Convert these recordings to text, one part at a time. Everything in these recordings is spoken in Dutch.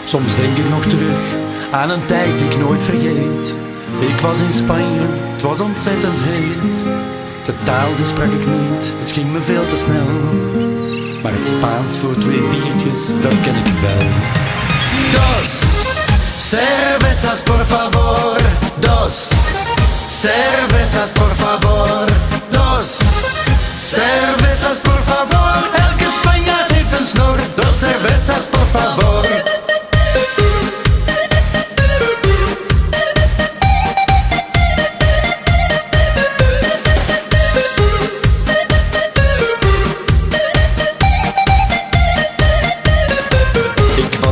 Soms denk ik nog terug aan een tijd die ik nooit vergeet. Ik was in Spanje, het was ontzettend heet. De taal die sprak ik niet, het ging me veel te snel. Maar het Spaans voor 2 biertjes, dat ken ik wel. Dos cervezas por favor, dos cervezas por favor, dos cervezas por favor. Elke Spanjaard heeft een snor, dos cervezas por favor.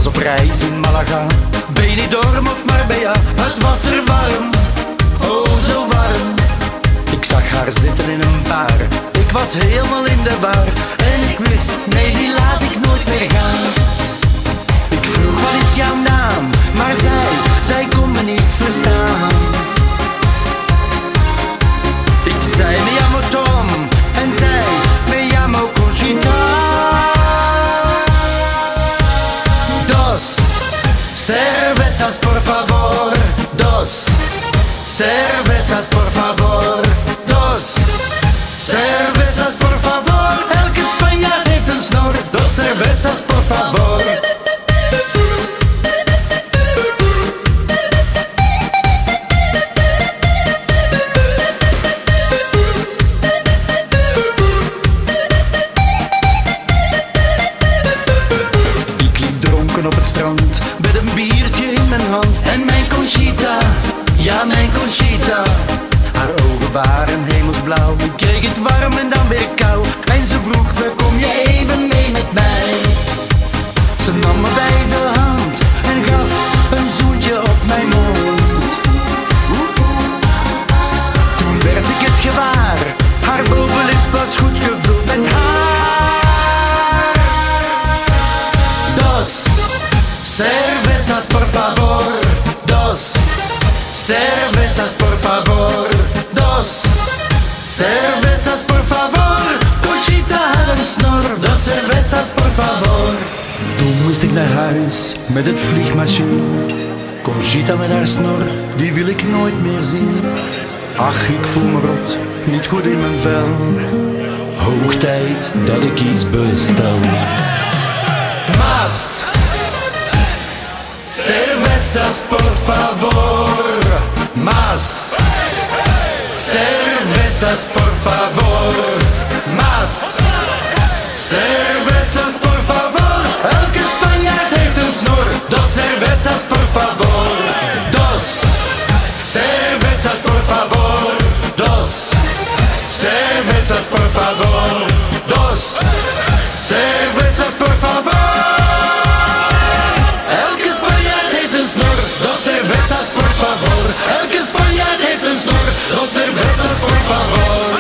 Op reis in Malaga, Benidorm of Marbella, het was er warm, oh zo warm. Ik zag haar zitten in een bar, ik was helemaal in de war. En ik wist, nee die laat ik nooit meer gaan. Ik vroeg wat is jouw naam, maar zij kon me niet verstaan. Ik zei me llamo Tom en zij me llamo Conchita. Cervezas por favor, dos cervezas por favor, dos cervezas por favor. Elke Spanjaard heeft een snor, dos cervezas por favor. Ik liep dronken op het strand met een biertje in mijn hand. En mijn Conchita, ja mijn Conchita, haar ogen waren hemelsblauw. Ik kreeg het warm en dan weer kou. En ze vroeg me, kom je even mee met mij? Ze nam me bij de hand en gaf een zoentje op mijn mond. Toen werd ik het gewaar, haar bovenlip was goed gevuld met haar. Dos cervezas por favor, dos cervezas por favor, dos cervezas por favor. Conchita had een snor, dos cervezas por favor. Toen moest ik naar huis met het vliegmachine. Conchita met haar snor, die wil ik nooit meer zien. Ach, ik voel me rot, niet goed in mijn vel. Hoog tijd dat ik iets bestel. Mas cervezas por favor, más cervezas por favor, más cervezas por favor. Elke Spanjaard heeft een snor, dos cervezas por favor, dos cervezas por favor, dos cervezas por favor, dos cervezas por favor. Elke Spanjaard heeft een snor, dos cervezas por favor. Elke Spanjaard heeft een snor, dos cervezas por favor.